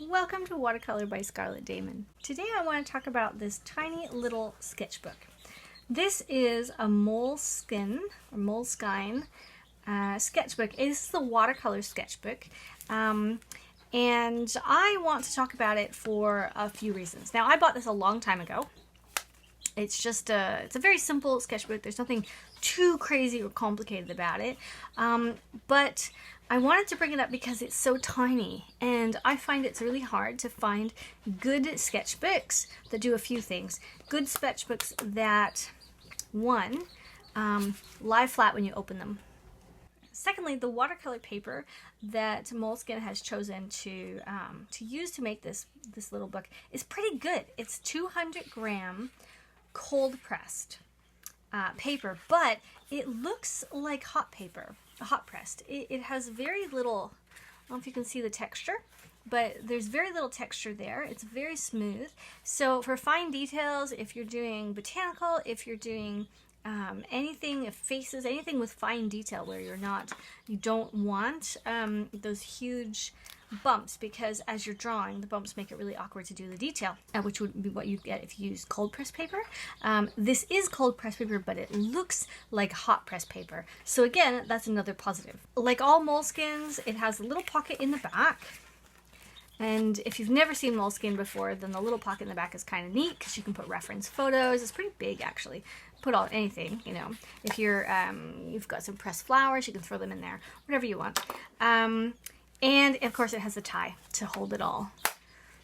Welcome to Watercolor by Scarlett Damen. Today I want to talk about this tiny little sketchbook. This is a Moleskine sketchbook. It is the watercolor sketchbook. And I want to talk about it for a few reasons. Now, I bought this a long time ago. It's just it's a very simple sketchbook. There's nothing too crazy or complicated about it. But I wanted to bring it up because it's so tiny, and I find it's really hard to find good sketchbooks that do a few things. Good sketchbooks that, one, lie flat when you open them. Secondly, the watercolor paper that Moleskine has chosen to use to make this little book is pretty good. It's 200-gram cold pressed paper, but it looks like hot paper, hot pressed. It has very little, I don't know if you can see the texture, but there's very little texture there. It's very smooth. So for fine details, if you're doing botanical, if you're doing anything, faces, anything with fine detail where you don't want those huge bumps, because as you're drawing, the bumps make it really awkward to do the detail, which would be what you'd get if you use cold press paper. This is cold press paper, but it looks like hot press paper. So again, that's another positive. Like all Moleskines, it has a little pocket in the back. And if you've never seen Moleskine before, then the little pocket in the back is kind of neat because you can put reference photos. It's pretty big, actually. Put all anything, you know. If you're you've got some pressed flowers, you can throw them in there, whatever you want. And of course, it has a tie to hold it all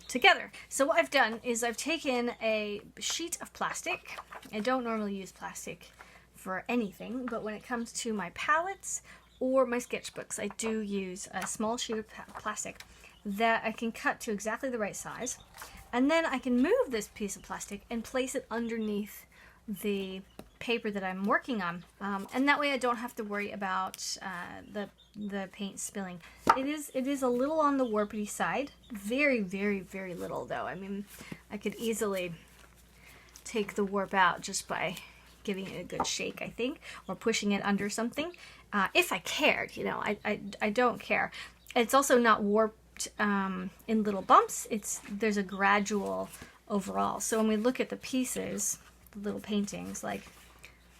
together. So what I've done is I've taken a sheet of plastic. I don't normally use plastic for anything, but when it comes to my palettes or my sketchbooks, I do use a small sheet of plastic that I can cut to exactly the right size. And then I can move this piece of plastic and place it underneath the paper that I'm working on. And that way I don't have to worry about the paint spilling. It is a little on the warpy side. Very, very, very little though. I mean, I could easily take the warp out just by giving it a good shake, I think, or pushing it under something. If I cared, you know, I don't care. It's also not warped in little bumps. There's a gradual overall. So when we look at the pieces, the little paintings, like,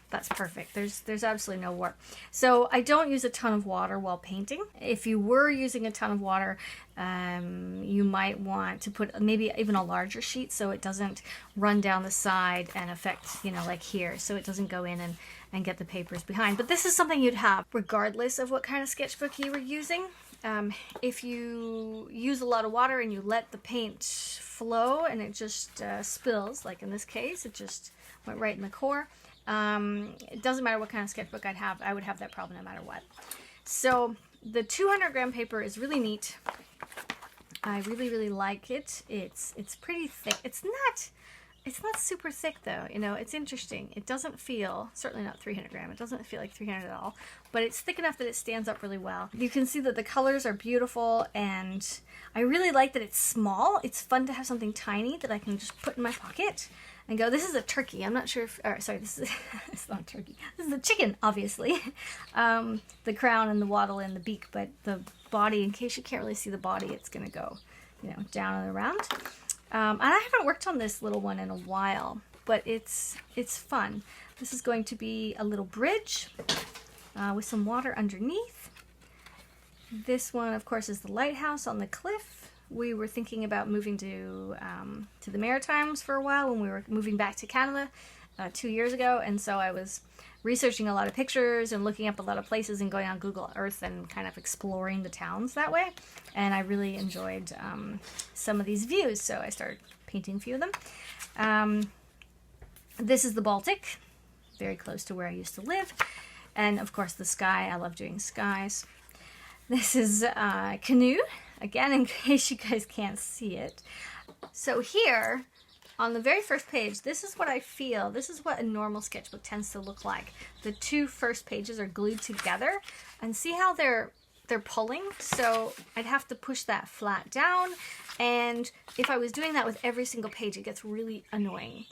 that's perfect. There's absolutely no warp. So I don't use a ton of water while painting. If you were using a ton of water, you might want to put maybe even a larger sheet so it doesn't run down the side and affect, you know, like here, so it doesn't go in and get the papers behind. But this is something you'd have regardless of what kind of sketchbook you were using. If you use a lot of water and you let the paint flow and it just spills, like in this case, it just went right in the core. It doesn't matter what kind of sketchbook I'd have, I would have that problem no matter what. So the 200-gram paper is really neat. I really, really like it. It's pretty thick. It's not super thick though, you know. It's interesting. It doesn't feel, certainly not 300 gram, it doesn't feel like 300 at all, but it's thick enough that it stands up really well. You can see that the colors are beautiful, and I really like that it's small. It's fun to have something tiny that I can just put in my pocket and go, this is a turkey. I'm not sure if, sorry, this is, it's not a turkey. This is a chicken, obviously. The crown and the wattle and the beak, but the body, in case you can't really see the body, it's gonna go, you know, down and around. And I haven't worked on this little one in a while, but it's fun. This is going to be a little bridge with some water underneath. This one, of course, is the lighthouse on the cliff. We were thinking about moving to the Maritimes for a while when we were moving back to Canada 2 years ago, and so I was researching a lot of pictures and looking up a lot of places and going on Google Earth and kind of exploring the towns that way. And I really enjoyed some of these views, so I started painting a few of them. This is the Baltic, very close to where I used to live. And of course the sky, I love doing skies. This is a canoe, again, in case you guys can't see it. So here, on the very first page, this is what I feel. This is what a normal sketchbook tends to look like. The two first pages are glued together, and see how they're they're pulling, so I'd have to push that flat down, and if I was doing that with every single page, it gets really annoying.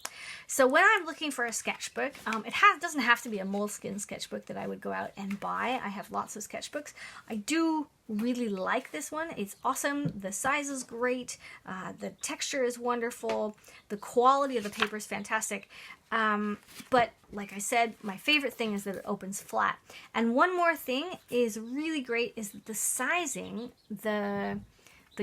So when I'm looking for a sketchbook, it doesn't have to be a Moleskine sketchbook that I would go out and buy. I have lots of sketchbooks. I do really like this one. It's awesome. The size is great. The texture is wonderful. The quality of the paper is fantastic. But like I said, my favorite thing is that it opens flat. And one more thing is really great is that the sizing, the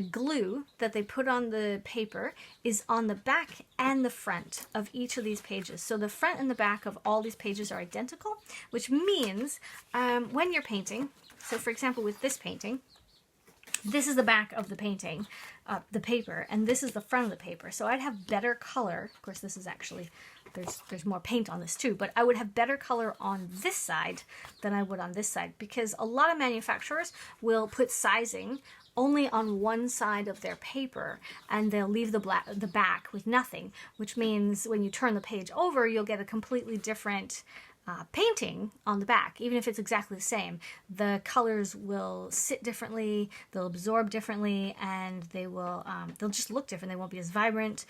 glue that they put on the paper is on the back and the front of each of these pages. So the front and the back of all these pages are identical, which means when you're painting, so for example with this painting, this is the back of the painting, the paper, and this is the front of the paper. So I'd have better color. Of course, this is actually, there's more paint on this too, but I would have better color on this side than I would on this side, because a lot of manufacturers will put sizing only on one side of their paper, and they'll leave the back with nothing, which means when you turn the page over, you'll get a completely different painting on the back. Even if it's exactly the same, the colors will sit differently, they'll absorb differently, and they'll just look different. They won't be as vibrant.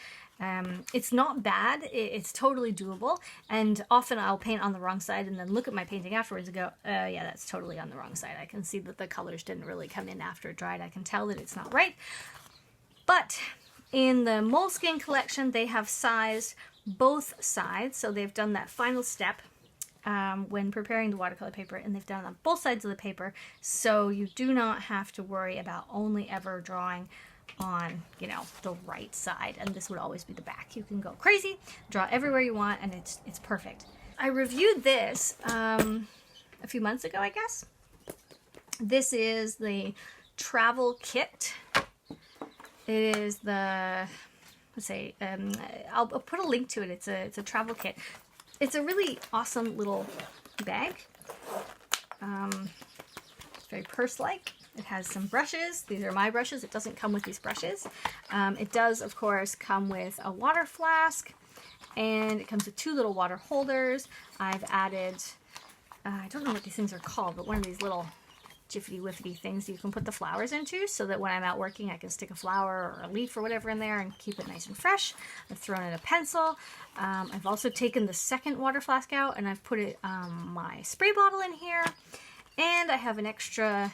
It's not bad. It's totally doable, and often I'll paint on the wrong side and then look at my painting afterwards and go, yeah, that's totally on the wrong side. I can see that the colors didn't really come in after it dried. I can tell that it's not right. But in the Moleskine collection, they have sized both sides, so they've done that final step when preparing the watercolor paper, and they've done it on both sides of the paper, so you do not have to worry about only ever drawing on, you know, the right side, and this would always be the back. You can go crazy, draw everywhere you want, and it's perfect. I reviewed this a few months ago, I guess. This is the travel kit. It is the, let's say, I'll put a link to it. It's a travel kit. It's a really awesome little bag. It's very purse-like. It has some brushes. These are my brushes. It doesn't come with these brushes. It does, of course, come with a water flask, and it comes with 2 little water holders. I've added, I don't know what these things are called, but one of these little jiffity-wiffity things you can put the flowers into, so that when I'm out working I can stick a flower or a leaf or whatever in there and keep it nice and fresh. I've thrown in a pencil. I've also taken the second water flask out and I've put it my spray bottle in here, and I have an extra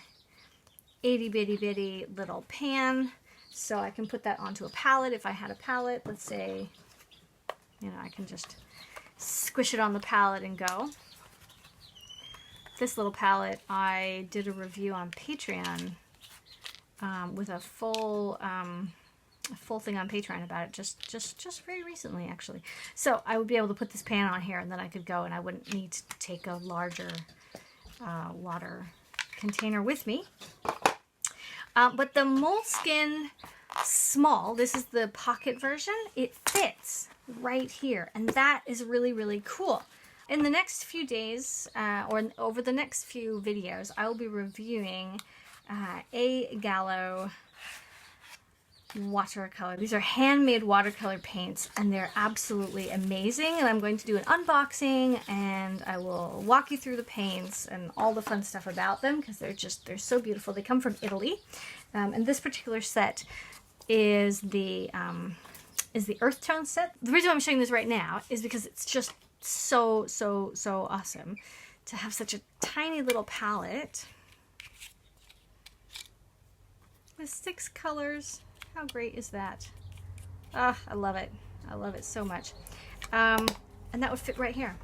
itty bitty little pan, so I can put that onto a palette if I had a palette. Let's say, you know, I can just squish it on the palette and go. This little palette, I did a review on Patreon with a full thing on Patreon about it just very recently, actually. So I would be able to put this pan on here, and then I could go, and I wouldn't need to take a larger water container with me. But the Moleskine Small, this is the pocket version, it fits right here, and that is really, really cool. In the next few days, or over the next few videos, I will be reviewing A Gallo watercolor. These are handmade watercolor paints, and they're absolutely amazing, and I'm going to do an unboxing, and I will walk you through the paints and all the fun stuff about them, because they're so beautiful. They come from Italy, and this particular set is the earth tone set. The reason I'm showing this right now is because it's just so awesome to have such a tiny little palette with 6 colors. How great is that? Ah, I love it. I love it so much. And that would fit right here.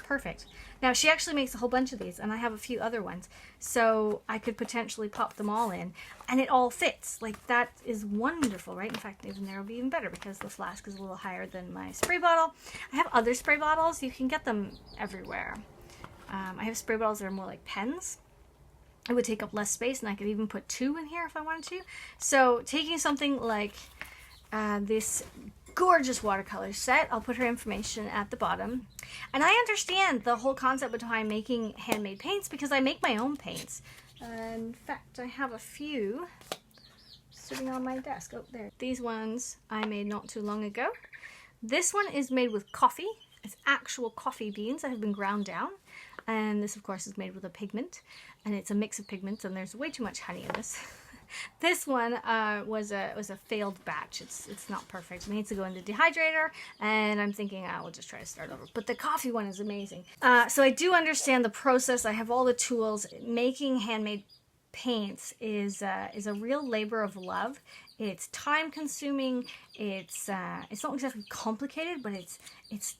Perfect. Now, she actually makes a whole bunch of these, and I have a few other ones, so I could potentially pop them all in, and it all fits. Like, that is wonderful, right? In fact, even there will be even better, because the flask is a little higher than my spray bottle. I have other spray bottles. You can get them everywhere. I have spray bottles that are more like pens. It would take up less space, and I could even put 2 in here if I wanted to. So taking something like this gorgeous watercolor set, I'll put her information at the bottom. And I understand the whole concept behind making handmade paints, because I make my own paints. In fact, I have a few sitting on my desk. Oh, there. These ones I made not too long ago. This one is made with coffee. It's actual coffee beans that have been ground down. And this, of course, is made with a pigment, and it's a mix of pigments, and there's way too much honey in this. This one was a failed batch. It's not perfect. It needs to go in the dehydrator, and I'm thinking I will just try to start over. But the coffee one is amazing. So I do understand the process. I have all the tools. Making handmade paints is a real labor of love. It's time consuming. It's not exactly complicated, but it's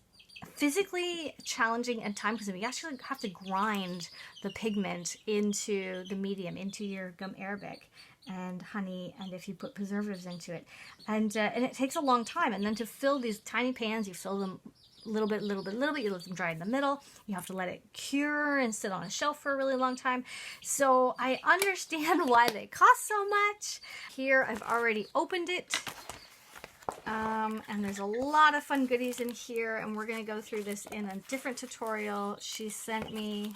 physically challenging and time consuming. You actually have to grind the pigment into the medium, into your gum arabic and honey, and if you put preservatives into it, and it takes a long time. And then to fill these tiny pans, you fill them little bit, you let them dry in the middle. You have to let it cure and sit on a shelf for a really long time. So I understand why they cost so much. Here I've already opened it. And there's a lot of fun goodies in here, and we're going to go through this in a different tutorial. She sent me,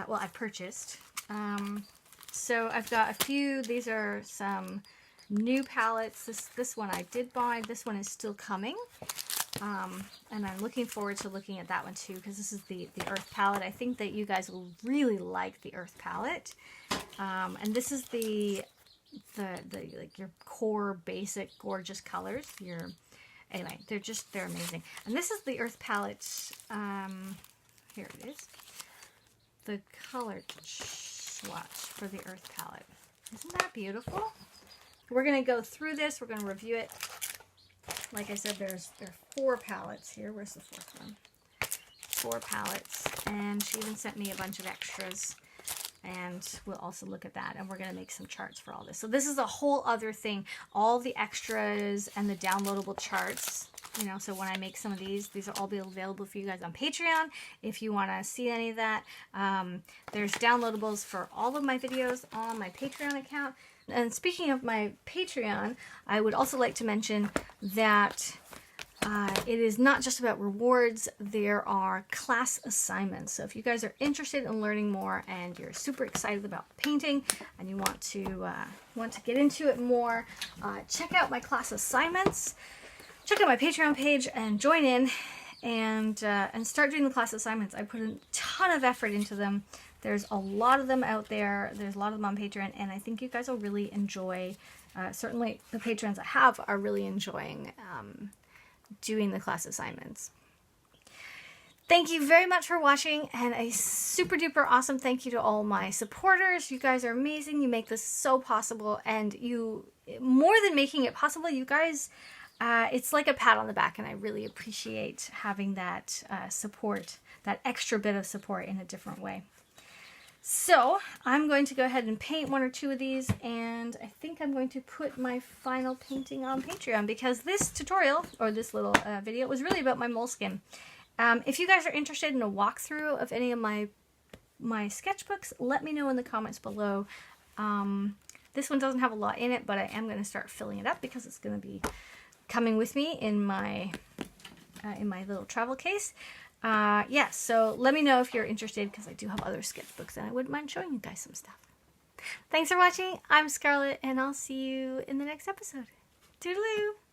well, I purchased. So I've got a few. These are some new palettes. This one I did buy. This one is still coming. And I'm looking forward to looking at that one too, because this is the Earth palette. I think that you guys will really like the Earth palette. And this is the like your core basic gorgeous colors. Anyway, they're amazing. And this is the Earth palette. Here it is. The color swatch for the Earth palette. Isn't that beautiful? We're going to go through this. We're going to review it. Like I said, there are 4 palettes here. Where's the 4th one? 4 palettes. And she even sent me a bunch of extras. And we'll also look at that. And we're going to make some charts for all this. So this is a whole other thing. All the extras and the downloadable charts. You know, so when I make some of these will all be available for you guys on Patreon if you want to see any of that. There's downloadables for all of my videos on my Patreon account. And speaking of my Patreon, I would also like to mention that it is not just about rewards. There are class assignments. So if you guys are interested in learning more and you're super excited about painting and you want to get into it more, check out my class assignments. Check out my Patreon page and join in and start doing the class assignments. I put a ton of effort into them. There's a lot of them out there. There's a lot of them on Patreon, and I think you guys will really enjoy, certainly the patrons I have are really enjoying doing the class assignments. Thank you very much for watching, and a super duper awesome thank you to all my supporters. You guys are amazing. You make this so possible, and you, more than making it possible, you guys, it's like a pat on the back, and I really appreciate having that support, that extra bit of support in a different way. So I'm going to go ahead and paint 1 or 2 of these, and I think I'm going to put my final painting on Patreon, because this tutorial, or this little video, was really about my Moleskine. If you guys are interested in a walkthrough of any of my sketchbooks, let me know in the comments below. This one doesn't have a lot in it, but I am going to start filling it up because it's going to be coming with me in my little travel case. Yeah, so let me know if you're interested, because I do have other sketchbooks and I wouldn't mind showing you guys some stuff. Thanks for watching. I'm Scarlett, and I'll see you in the next episode. Toodaloo!